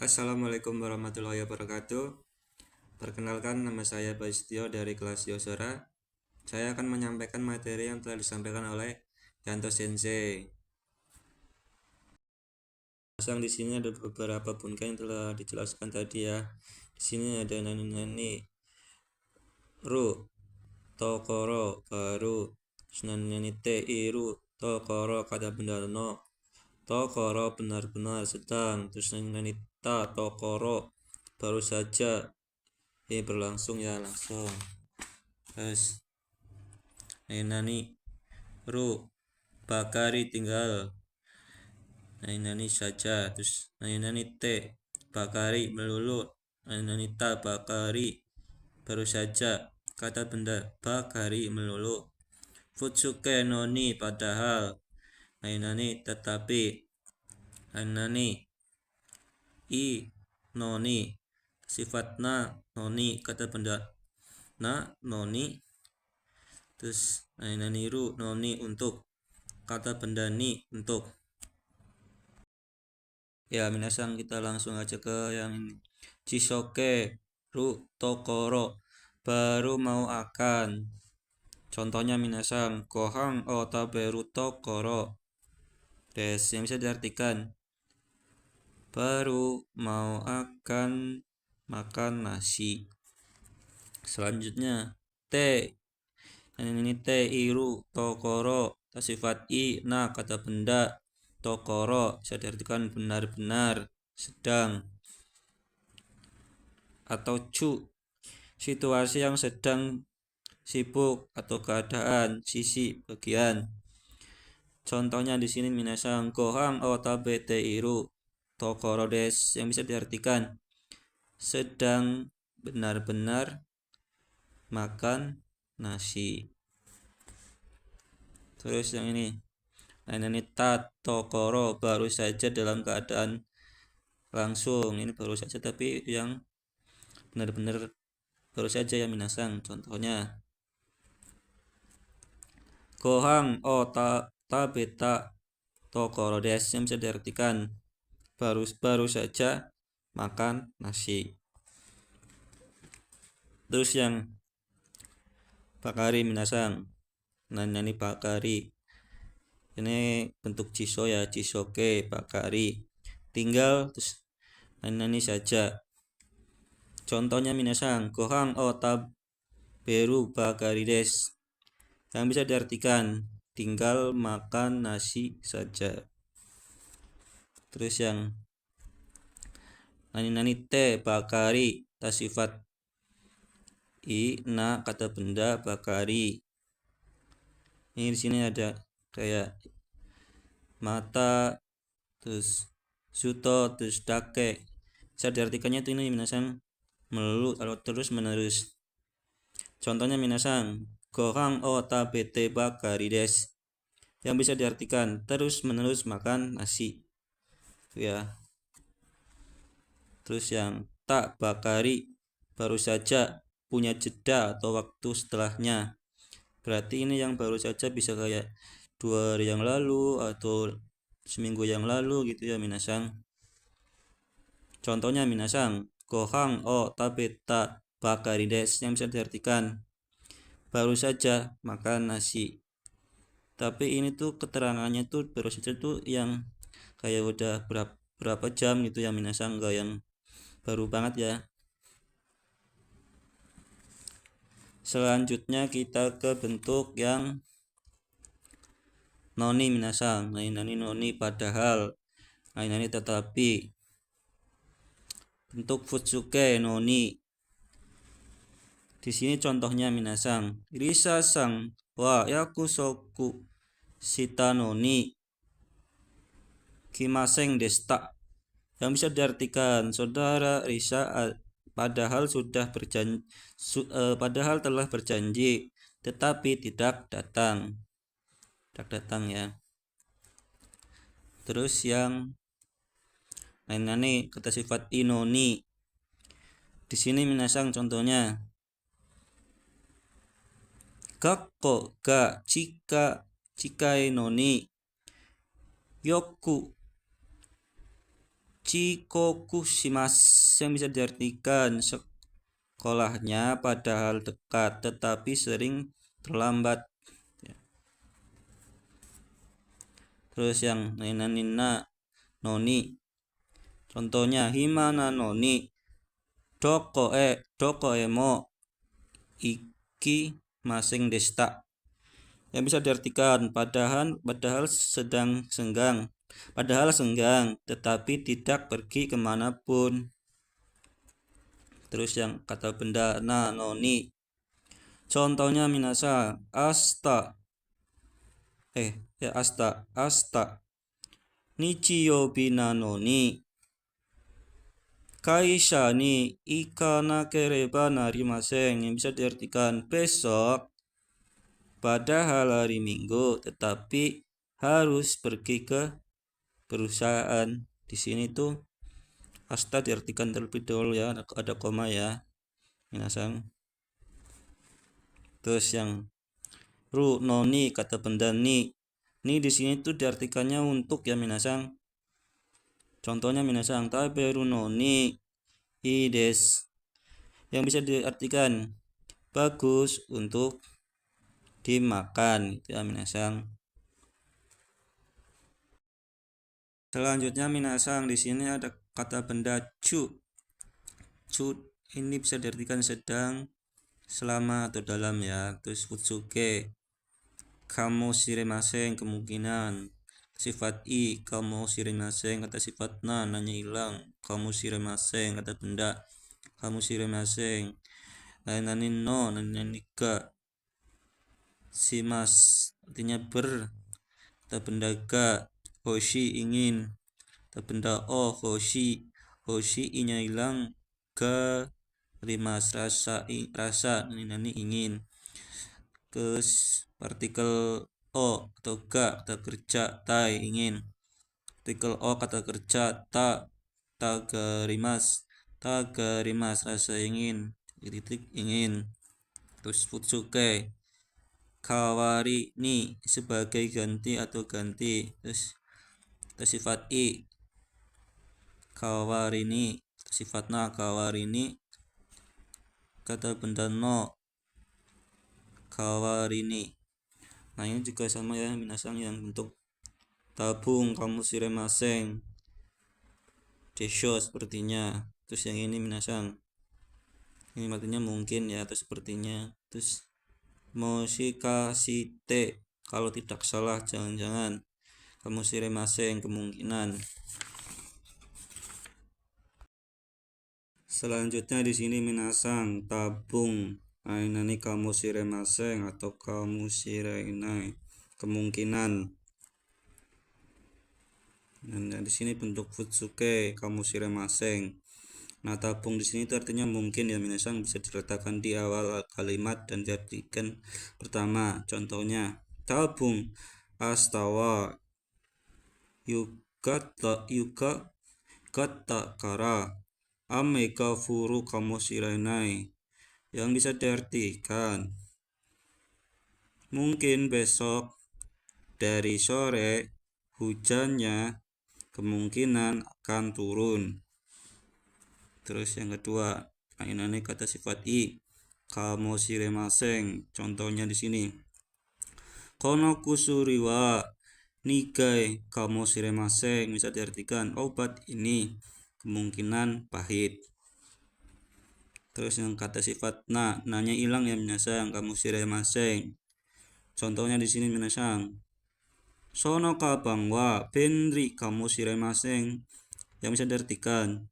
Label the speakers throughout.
Speaker 1: Assalamualaikum warahmatullahi wabarakatuh. Perkenalkan, nama saya Baistio dari kelas Yosora. Saya akan menyampaikan materi yang telah disampaikan oleh Yanto Sensei. Di sini ada beberapa bunga yang telah dijelaskan tadi ya. Di sini ada nani ru, tokoro, baru, nani te, iru, tokoro, kata benda no, tokoro benar-benar sedang, terus nani ta, tokoro baru saja. Ini berlangsung ya, langsung. Terus nani ru bakari tinggal, nani saja. Terus nani te bakari melulu, nani ta bakari baru saja, kata benda bakari melulu. Futsuke noni padahal, nani tetapi, nani i noni sifatna noni, kata benda na noni. Terus nani ru noni untuk, kata benda ni untuk. Ya, minasang, kita langsung aja ke yang ini. Chisoke ru tokoro, baru mau akan. Contohnya minasang, gohang o taberu tokoro des, yang bisa diartikan baru mau akan makan nasi. Selanjutnya te, ini te iru tokoro, sifat i na, kata benda tokoro bisa diartikan benar-benar sedang, atau cu, situasi yang sedang sibuk atau keadaan, sisi, bagian. Contohnya di sini minasang, gohang o tabete iru tokoro des, yang bisa diartikan sedang benar-benar makan nasi. Terus yang ini ta tokoro, baru saja dalam keadaan langsung. Ini baru saja tapi yang benar-benar baru saja ya minasang. Contohnya gohang o tabeta tokoro des, yang bisa diartikan baru saja makan nasi. Terus yang bakari minasang, nani bakari, ini bentuk ciso ya, cisoke bakari tinggal, terus nani saja. Contohnya minasang, gohang o taberu bakari des, yang bisa diartikan tinggal makan nasi saja. Terus yang nani te bakari, sifat i na, kata benda bakari. Ini di sini ada kayak mata, terus suto, terus dake. Bisa diartikannya itu ini minasang melulu atau terus menerus. Contohnya minasang, gohang o tabete bakari des, yang bisa diartikan terus menerus makan nasi ya. Terus yang tak bakari, baru saja, punya jeda atau waktu setelahnya. Berarti ini yang baru saja bisa kayak 2 hari yang lalu atau seminggu yang lalu gitu ya minasang. Contohnya minasang, gohang o tabeta bakari des, yang bisa diartikan baru saja makan nasi. Tapi ini tuh keterangannya tuh baru saja tuh yang kayak udah berapa jam gitu ya minasang, enggak yang baru banget ya. Selanjutnya kita ke bentuk yang noni minasang, nani noni padahal, nani tetapi. Bentuk futsuke noni, di sini contohnya minasang, Risa sang wa yakusoku shita noni kimaseng desta, yang bisa diartikan saudara Risa padahal telah berjanji tetapi tidak datang ya. Terus yang nani kata sifat inoni, di sini minasang contohnya gakko ga chikai noni yoku Chikokushimas yang bisa diartikan sekolahnya padahal dekat tetapi sering terlambat. Terus yang nina noni. Contohnya himana noni doko mo iki masing desta. Yang bisa diartikan padahal senggang tetapi tidak pergi kemanapun. Terus yang kata benda noni. Contohnya minasa asta nichiyobi noni kaisha ni ikanakereba narimasen. Yang bisa diartikan besok padahal hari Minggu tetapi harus pergi ke perusahaan. Di sini tuh asta diartikan terlebih dahulu ya, ada koma ya minasang. Terus yang noni kata benda ni di sini tuh diartikannya untuk ya minasang. Contohnya minasang taberu noni ides, yang bisa diartikan bagus untuk dimakan gitu ya minasang. Selanjutnya minasang di sini ada kata benda cu. Cu ini bisa diartikan sedang, selama atau dalam ya. Terus futsuke kamu shiremasen kemungkinan. Sifat i kamu shiremasen kata sifat nanya hilang. Kamu shiremasen kata benda kamu shiremasen. Nani no nanya nika. Simas artinya ber kata benda ga. Hoshi ingin kata benda hoshi inya hilang. Ga rimas rasa nani ingin. Ke partikel o atau ga kata kerja tai ingin. Partikel o kata kerja garimas rasa ingin, titik ingin. Terus futsuke kawari ni sebagai ganti atau ganti. Terus sifat i kawari ni sifat na kawari ni kata benda no kawarini. Nah ini juga sama ya minasang yang untuk tabung kamu shiremasen desho sepertinya. Terus yang ini minasang ini artinya mungkin ya atau sepertinya. Terus moshikashite kalau tidak salah jangan-jangan kamu shiremasen kemungkinan. Selanjutnya di sini minasang tabung ainani kamu shiremasen atau kamu shirenai kemungkinan. Nah, di sini bentuk futsuke kamu shiremasen. Nah, tabung di sini itu artinya mungkin ya minasang, bisa diletakkan di awal kalimat dan diartikan pertama. Contohnya tabung astawa yugata kara ame ga furu kamu shirenai, yang bisa diartikan mungkin besok dari sore hujannya kemungkinan akan turun. Terus yang kedua, ini kata sifat i kamu shiremasen. Contohnya di sini kono kusuri wa nigai kamu shiremasen, bisa diartikan obat ini kemungkinan pahit. Terus yang kata sifat nanya hilang ya minasang kamu shiremasen. Contohnya di sini minasang sono kabang wa benri kamu shiremasen, yang bisa diartikan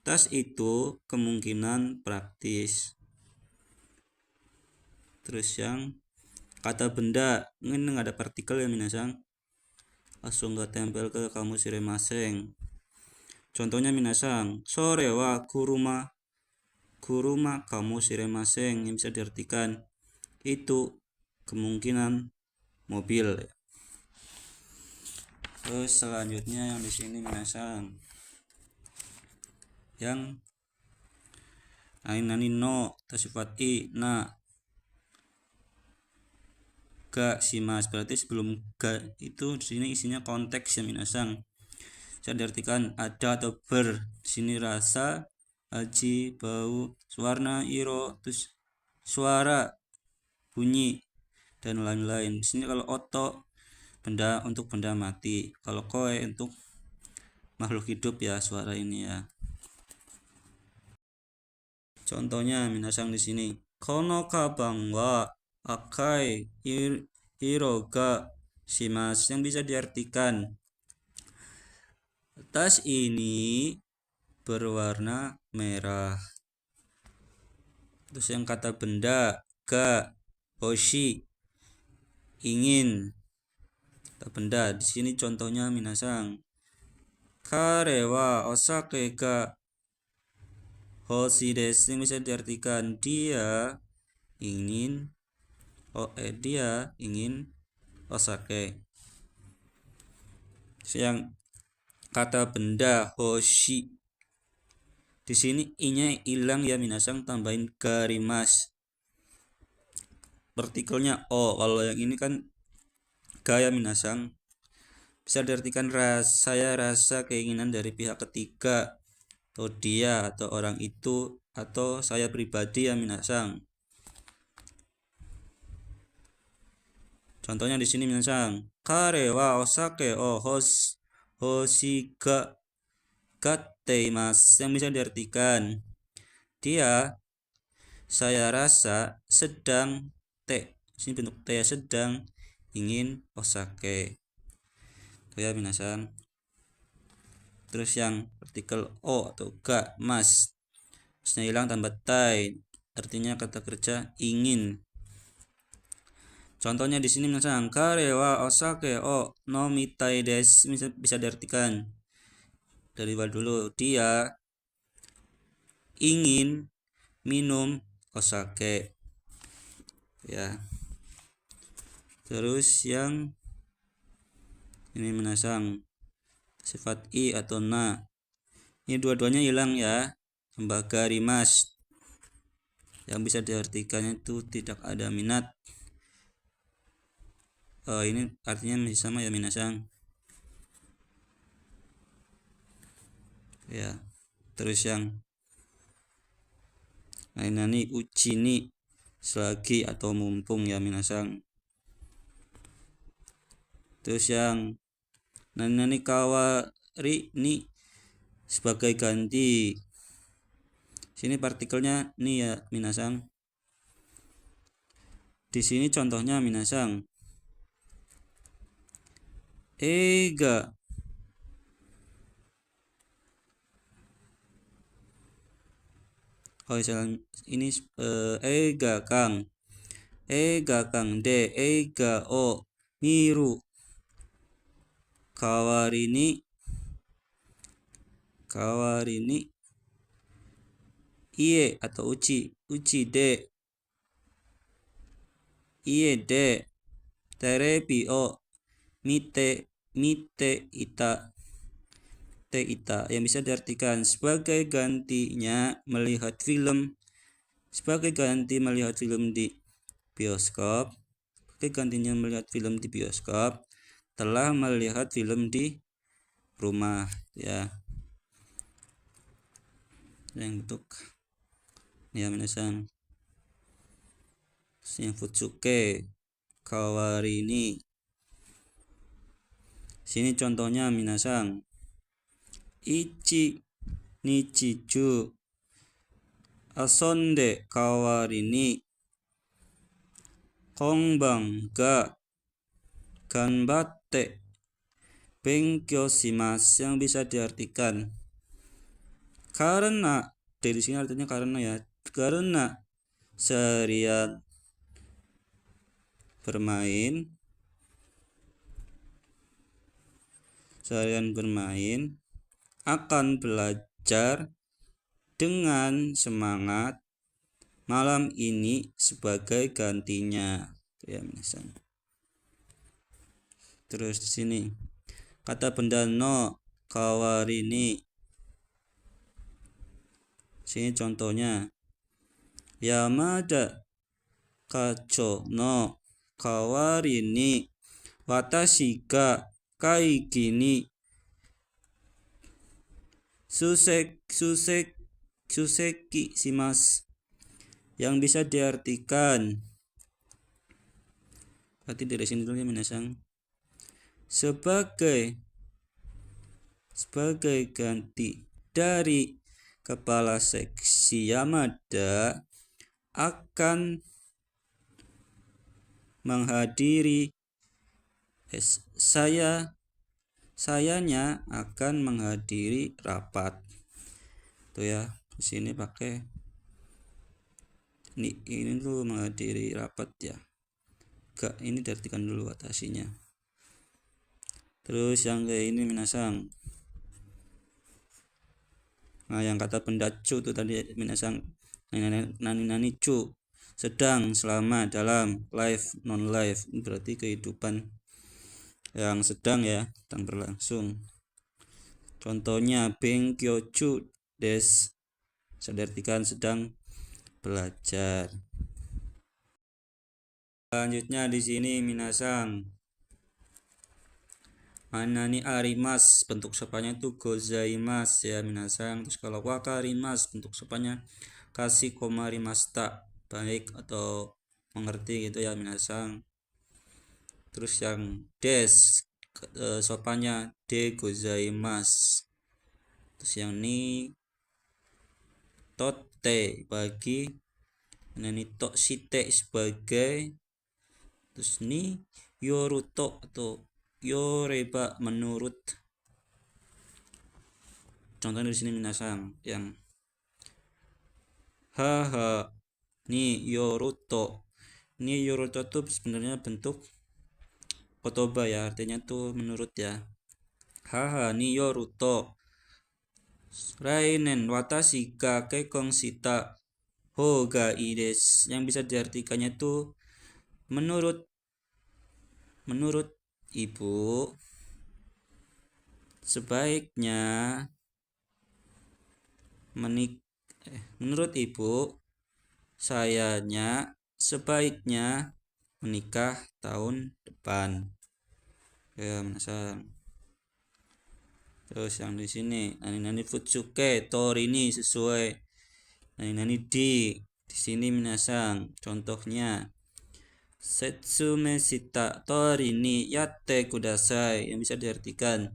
Speaker 1: tas itu kemungkinan praktis. Terus yang kata benda ini ada partikel ya minasang, langsung gak tempel ke kamu shiremasen. Contohnya minasang sore wa kuruma kamu shiremasen, yang bisa diartikan itu kemungkinan mobil. Terus selanjutnya yang di sini minasang yang ainani no sifat i ga simas, berarti sebelum ga itu di sini isinya konteks ya minasang. bisa diartikan ada atau ber. Di sini rasa, aji, bau, warna, iro, terus suara, bunyi, dan lain-lain. Di sini kalau oto benda untuk benda mati, kalau koe untuk makhluk hidup ya suara ini ya. Contohnya minasang di sini. Kono kabang wa akai iroga shimasu, yang bisa diartikan tas ini berwarna merah. Terus yang kata benda ga hoshi ingin. Kata benda di sini contohnya minasang. Kare wa osake ga hoshi desu, yang bisa diartikan dia ingin osake. Yang kata benda hoshi di sini i-nya hilang ya minasang, tambahin garimas. Partikelnya o. Kalau yang ini kan ga ya minasang, bisa diartikan saya rasa keinginan dari pihak ketiga, atau dia, atau orang itu, atau saya pribadi ya minasang. Contohnya di sini minasang. Kare wa osake o hoshi ga gatteimasu, yang bisa diartikan dia saya rasa sedang sini bentuk te sedang ingin osake. Itu ya minasang. Terus yang partikel o atau ga mas, masnya hilang tambah tai, artinya kata kerja ingin. Contohnya di sini minasang. Kare wa osake o nomitai desu, bisa diartikan dari bawah dulu, dia ingin minum osake ya. Terus yang ini minasang sifat i atau na, ini dua-duanya hilang ya, tambah garimas, yang bisa diartikannya itu tidak ada minat. Ini artinya masih sama ya minasang ya. Terus yang ini uji ni selagi atau mumpung ya minasang. Terus yang nani kawari ni sebagai ganti, sini partikelnya nih ya minasang. Di sini contohnya minasang. Ega ini ega kang de ega o miru kawari ni iye atau uchi de iye de terebi o mite ita yang bisa diartikan sebagai gantinya melihat film di bioskop. Sebagai gantinya melihat film di bioskop, telah melihat film di rumah ya. Yang bentuk ya minasang. Yang futsuke kawari ni, sini contohnya minasang. Ichi nichiju asonde kawari ni konban ga ganbatte benkyou shimasu, yang bisa diartikan karena dari sini artinya karena ya, karena seharian bermain akan belajar dengan semangat malam ini sebagai gantinya ya minasang. Terus di sini kata benda no kawari ni, sini contohnya Yamada kacho no kawari ni watashi ga kaigi ni suseki shimasu, yang bisa diartikan, berarti dari sini dulu ya minasang, sebagai ganti dari kepala seksi Yamada akan menghadiri sayanya akan menghadiri rapat. Tuh ya, di sini pakai ini tuh menghadiri rapat ya. Gak, ini diartikan dulu atasinya. Terus yang kayak ini minasang. Nah, yang kata benda cu tuh tadi minasang, nani cu, sedang, selama, dalam, live, non live, berarti kehidupan yang sedang ya, sedang berlangsung. Contohnya benkyo chu des, diartikan sedang belajar. Selanjutnya di sini minasang, manani arimas, bentuk sopanya itu gozaimasu ya minasang. Terus kalau wakarimas, bentuk sopanya kasih komarimashita, baik atau mengerti gitu ya minasang. Terus yang des, sopannya de gozaimasu. Terus yang ni tote, bagi, ini tok shite, sebagai. Terus ni yoruto atau yoreba, menurut. Contohnya di sini minasang, yang haha, ni yoruto. Ini yoruto tuh sebenarnya bentuk kotoba ya, artinya tuh menurut ya. Haha, ni yoruto. Rainen watashi ga kekong shita hoga ii desu, yang bisa diartikannya tuh menurut ibu sebaiknya menurut ibu sayanya sebaiknya menikah tahun depan ya minasang. Terus yang di sini nani futsuke torini, sesuai nani di sini minasang. Contohnya setsume shita torini yatte kudasai, yang bisa diartikan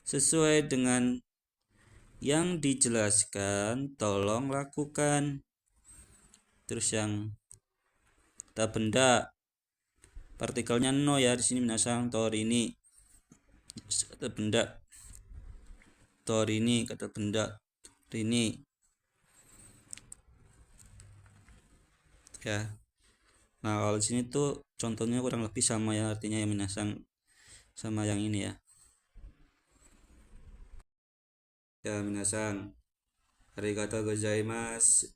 Speaker 1: sesuai dengan yang dijelaskan tolong lakukan. Terus yang kata benda, partikelnya no ya di sini minasang, torini. Kata benda torini, kata benda rini ya. Nah, kalau di sini tuh contohnya kurang lebih sama ya, artinya yang minasang sama yang ini ya. Ya minasang, arigatou gozaimasu.